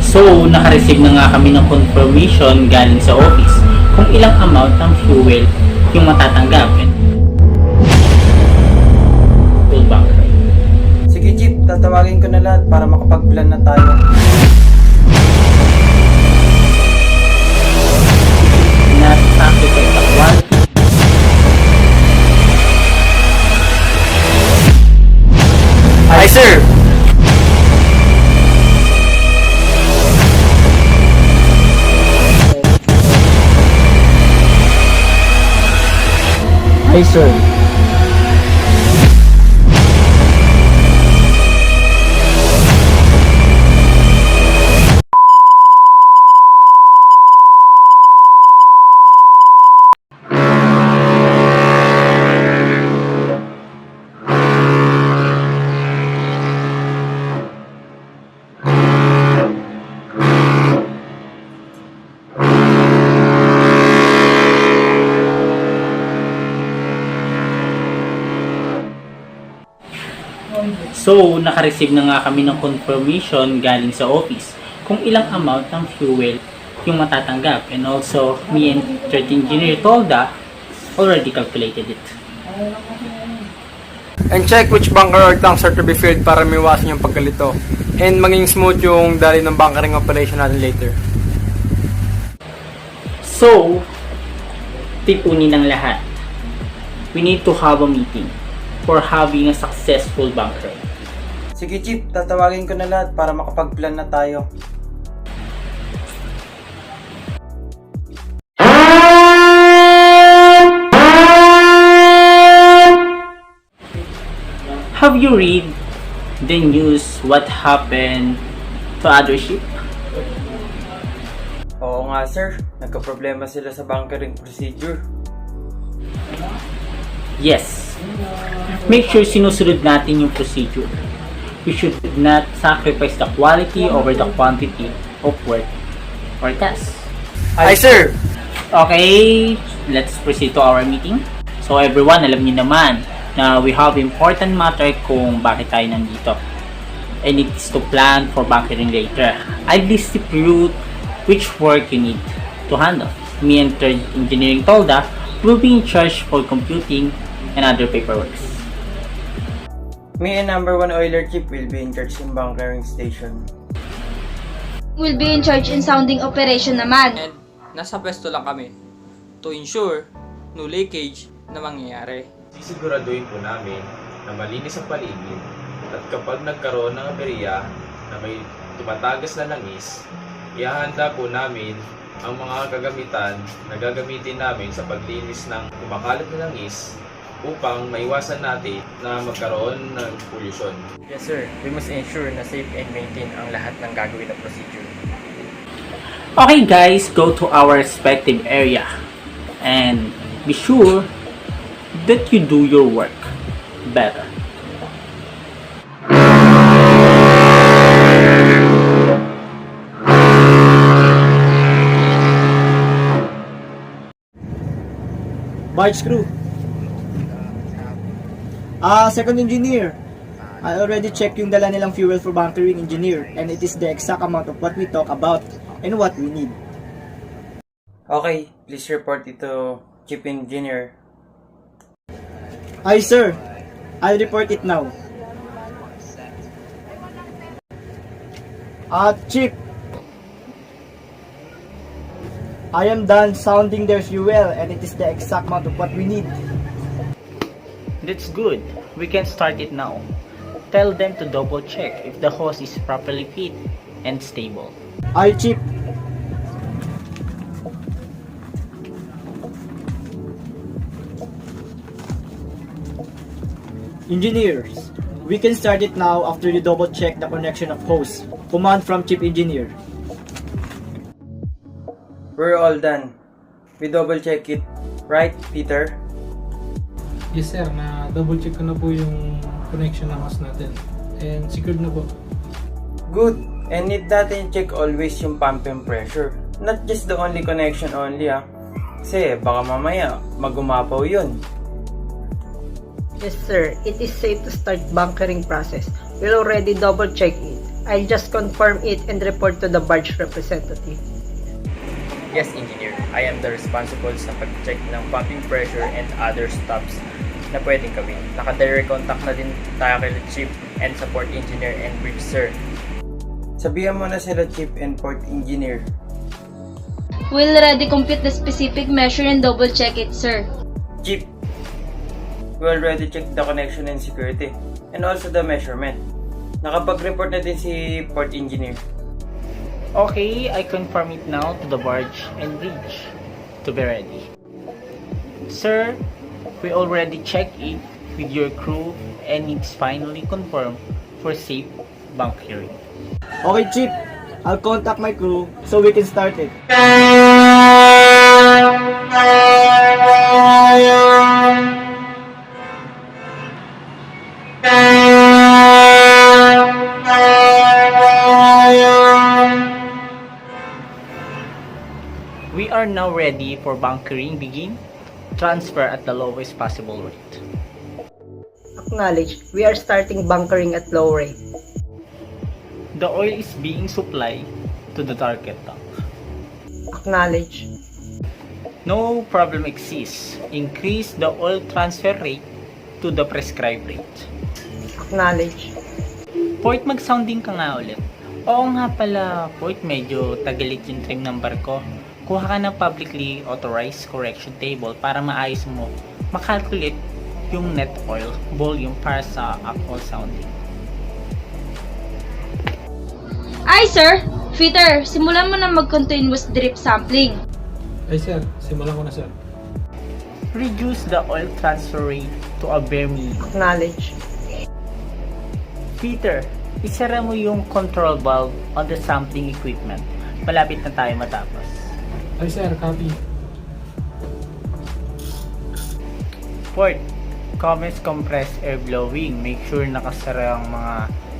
So, naka-receive na nga kami ng confirmation galing sa office kung ilang amount ng fuel yung matatanggap. Full bank rate. Sige Jeep, tatawagin ko na lahat para makapag-plan na tayo. Na-sacrifice the quality. Hi sir! Hi sir. So, naka-receive na nga kami ng confirmation galing sa office kung ilang amount ng fuel yung matatanggap. And also, me and third engineer TOLDA already calculated it. And check which bunker or tanks are to be filled para miwasan yung pagkalito. And maging smooth yung dali ng bunkering operation natin later. So, tipunin ng lahat. We need to have a meeting for having a successful bunker. Sige Jeep, tatawagin ko na lahat para makapag-plan na tayo. Have you read the news what happened to other ship? Oo nga sir, nagka-problema sila sa bunkering procedure. Yes. Make sure sinusunod natin yung procedure. We should not sacrifice the quality over the quantity of work or task. Hi sir! Okay, let's proceed to our meeting. So everyone, alam niyo naman na we have important matter kung bakit tayo nandito. And it is to plan for bunkering later. I'll distribute which work you need to handle. Me and third engineering TOLDA will be in charge for computing and other paperwork. Me and number 1 oiler Jeep will be in charge in bunkering station. Will be in charge in sounding operation naman. And nasa pwesto lang kami to ensure no leakage na mangyayari. Sisiguraduhin po namin na malinis ang paligid at kapag nagkaroon ng aberya na may tumatagas na langis, ihahanda po namin ang mga kagamitan na gagamitin namin sa paglinis ng kumakalat na langis upang maiwasan natin na magkaroon ng pollution. Yes sir, we must ensure na safe and maintain ang lahat ng gagawin na procedure. Okay guys, go to our respective area and be sure that you do your work better. Barge crew. Second engineer. I already checked yung dala nilang fuel for bunkering engineer and it is the exact amount of what we talk about and what we need. Okay, please report it to Chief Engineer. Hi sir, I'll report it now. Chief, I am done sounding their fuel and it is the exact amount of what we need. That's good. We can start it now. Tell them to double check if the hose is properly fit and stable. Hi Chief. Engineers, we can start it now after you double check the connection of hose. Command from Chief Engineer. We're all done. We double check it, right Peter? Yes sir, na double check ko na po yung connection ng hose natin. And secured na po. Good. And need natin check always yung pump and pressure. Not just the only connection only Kasi baka mamaya magumapaw yun. Yes sir, it is safe to start bunkering process. We'll already double check it. I'll just confirm it and report to the barge representative. Yes, engineer. I am the responsible sa pag-check ng pumping pressure and other stops na pwedeng gawin. Naka-direct contact na din tayo kay Chief and Support Engineer and Bridge, sir. Sabihan mo na sila Chief and Port Engineer. We'll already compute the specific measure and double check it, sir. Chief, we already checked the connection and security and also the measurement. Nakapag-report na din si Port Engineer. Okay, I confirm it now to the barge and bridge to be ready. Sir, we already checked it with your crew and it's finally confirmed for safe bunkering. Okay, Chief. I'll contact my crew so we can start it. We are now ready for bunkering begin. Transfer at the lowest possible rate. Acknowledge, we are starting bunkering at low rate. The oil is being supplied to the target tank. Acknowledge. No problem exists. Increase the oil transfer rate to the prescribed rate. Acknowledge. Port, mag-sounding ka nga ulit. Oo nga pala, Port, medyo tagalit yung trim number ko. Kuha ka ng publicly authorized correction table para maayos mo makalculate yung net oil volume para sa actual sounding. Ay, sir! Fitter, simulan mo na mag-continuous drip sampling. Ay sir, simulan ko na sir. Reduce the oil transfer rate to a bare minimum. Acknowledge. Peter, isara mo yung control valve on the sampling equipment. Malapit na tayo matapos. Ay sir, copy. Port, commence compressed air blowing. Make sure nakasara ang mga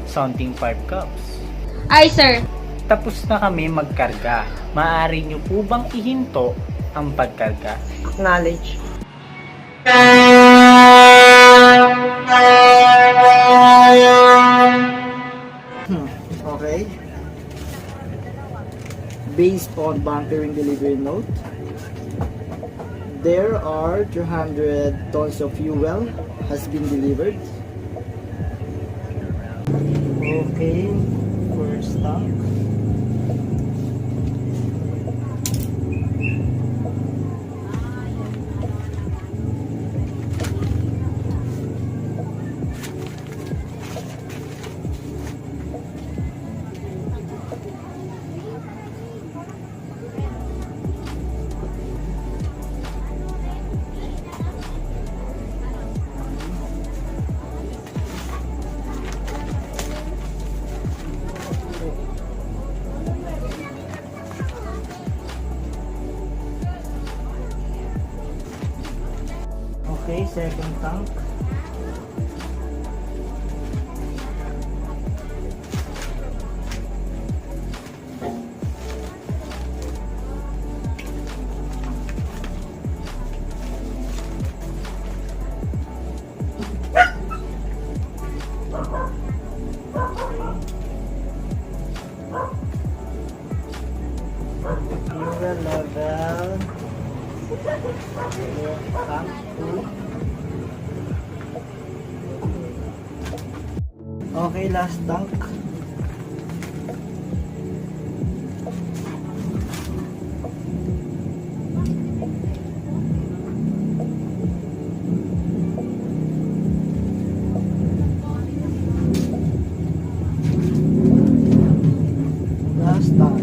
sounding pipe cups. Ay, sir! Tapos na kami magkarga. Maaari nyo po bang ihinto ang pagkarga? Acknowledge. Okay. Based on bunkering delivery note, there are 200 tons of fuel has been delivered. Okay, first tank. Okay, second tank. Fuel level. Tank 2. Okay, last tank. Last tank.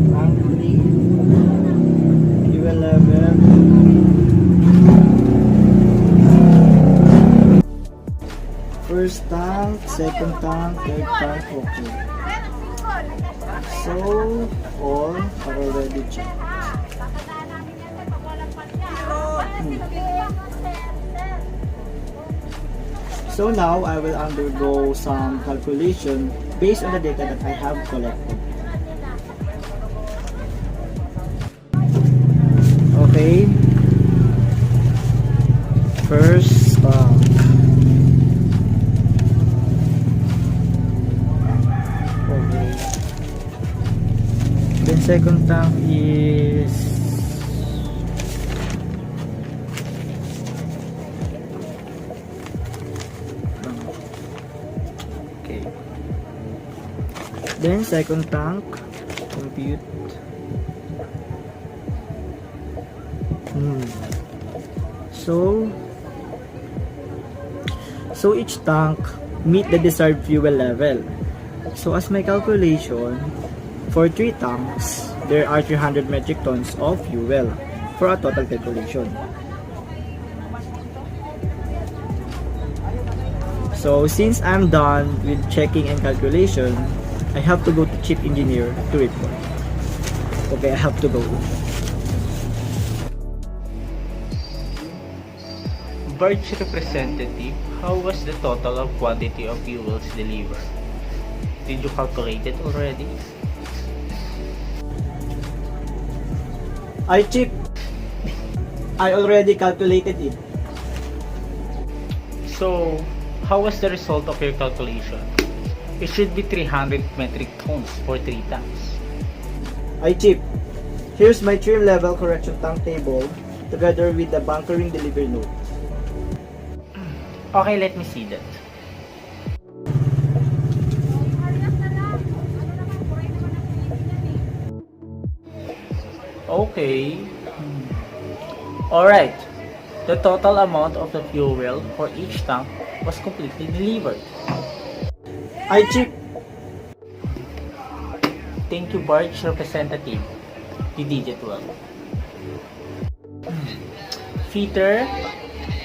Tank 3. Fuel level. First tank, second tank, third tank, okay. So, all are already checked. So now, I will undergo some calculation based on the data that I have collected. Okay. First tank. second tank is okay. Then second tank, compute. So each tank meet the desired fuel level. So as my calculation, for 3 tanks, there are 300 metric tons of fuel for a total calculation. So since I'm done with checking and calculation, I have to go to chief engineer to report. Okay, I have to go. Barge representative, how was the total of quantity of fuels delivered? Did you calculate it already? Chief, I already calculated it. So, how was the result of your calculation? It should be 300 metric tons for 3 tanks. Chief, here's my trim level correction tank table together with the bunkering delivery note. Okay, let me see that. Okay. Alright. The total amount of the fuel for each tank was completely delivered. Chief. Thank you, Barge representative. You did it well. Feeder,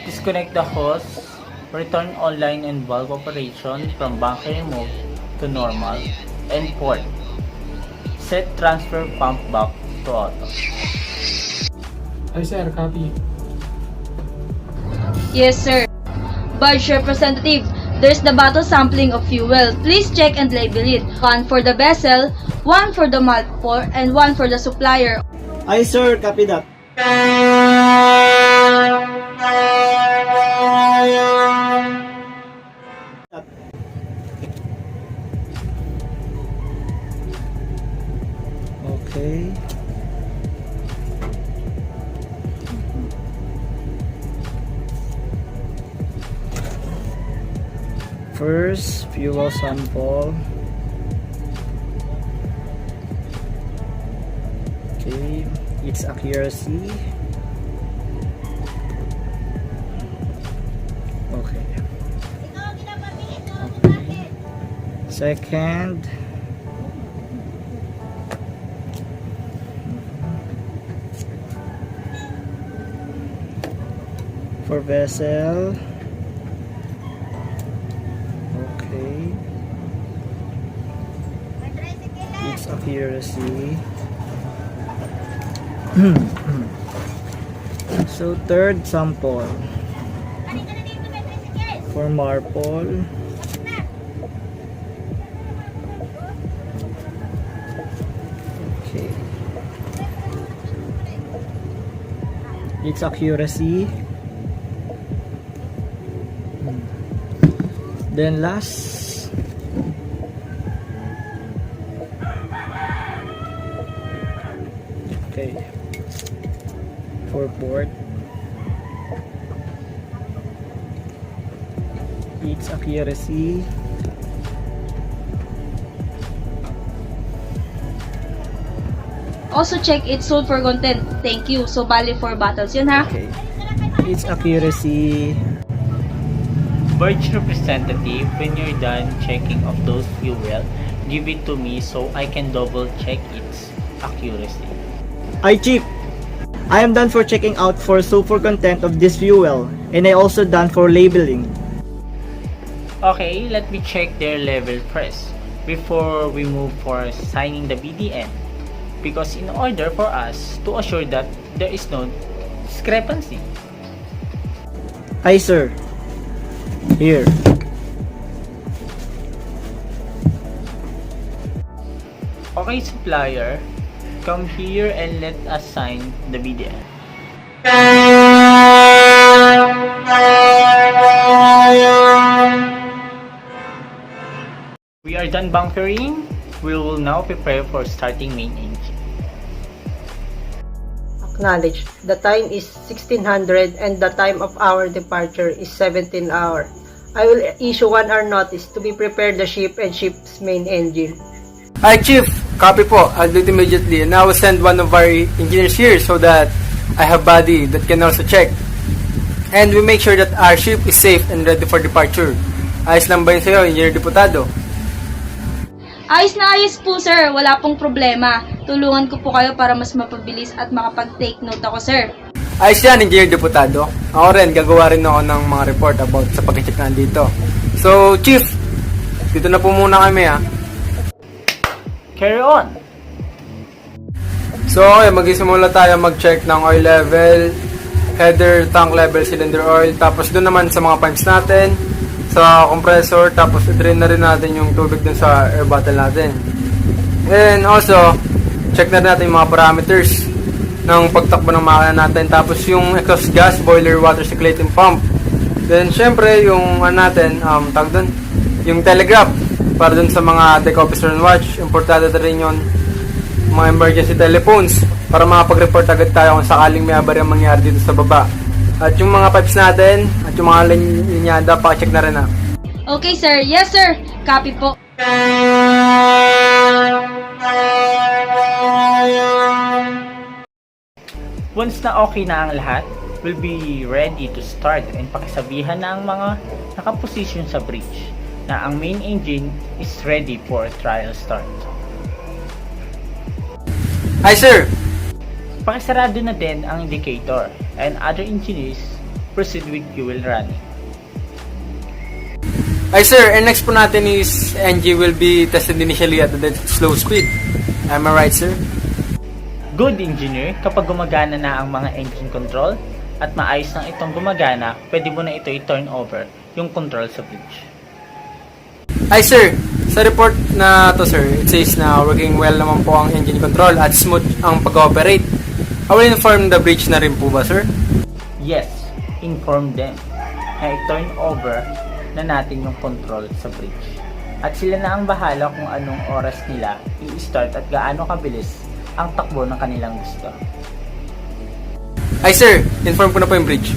disconnect the hose, return online and valve operation from bunkering mode to normal, and port. Set transfer pump back to auto. Ay sir, copy. Yes, sir. Barge representative, there's the bottle sampling of fuel. Please check and label it. 1 for the vessel, 1 for the malt pour, and 1 for the supplier. Aye sir, copy that. Okay. First, fuel sample. Okay, its accuracy. Okay. Second, for vessel. Okay, its accuracy. So third sample for marble. Okay, its accuracy. Then last, okay, for port, its accuracy. Also check its sulfur content. Thank you. So, bali 4 bottles yun, ha? Okay, its accuracy. Barge representative, when you're done checking of those fuel, give it to me so I can double check its accuracy. Chief, I am done for checking out for sulfur content of this fuel, and I also done for labeling. Okay, let me check their level first before we move for signing the BDN, because in order for us to assure that there is no discrepancy. Aye sir. Here. Okay, supplier, come here and let us sign the BDN. We are done bunkering. We will now prepare for starting main engine. acknowledged. The time is 1600 and the time of our departure is 17 hour. I will issue 1 hour notice to be prepared the ship and ship's main engine. Hi Chief, copy po. I'll do it immediately. And I will send one of our engineers here so that I have body that can also check. And we make sure that our ship is safe and ready for departure. Ayos lang ba yun sa'yo, Engineer Diputado? Ayos na ayos po sir, wala pong problema. Tulungan ko po kayo para mas mapabilis at makapag-take note ako sir. Ayos yan, Engineer Diputado. Ako rin, gagawa rin ako ng mga report about sa pag-check nandito. So, Chief, dito na po muna kami ha. Carry on! So, okay, mag-isimula tayo mag-check ng oil level, header, tank level, cylinder oil, tapos doon naman sa mga pipes natin, sa compressor, tapos i-drain na rin natin yung tubig dun sa air bottle natin. And also, check na rin natin yung mga parameters ng pagtakbo ng makina natin, tapos yung exhaust gas, boiler, water circulating pump. Then, syempre, yung natin, tawag dun, yung telegraph, para dun sa mga deck officer and watch, importante na rin yun, mga emergency telephones, para makapag-report agad tayo kung sakaling may abarya mangyari dito sa baba. At yung mga pipes natin, at yung mga linyada, pacheck na rin na. Okay sir, yes sir, copy po. Once na okay na ang lahat, we'll be ready to start and pakisabihan na ang mga nakaposisyon sa bridge na ang main engine is ready for trial start. Hi sir! Pakisarado na din ang indicator and other engineers proceed with fuel running. Hi sir, and next po natin is NG will be tested initially at the slow speed. Am I right sir? Good engineer, kapag gumagana na ang mga engine control at maayos nang itong gumagana, pwede mo na ito i-turn over yung control sa bridge. Hi sir, sa report na to sir, it says na working well naman po ang engine control at smooth ang pag-operate. I will inform the bridge na rin po ba sir? Yes, inform them na i-turn over na natin yung control sa bridge. At sila na ang bahala kung anong oras nila i-start at gaano kabilis ang takbo ng kanilang gusto. Hi sir, inform ko na po yung bridge.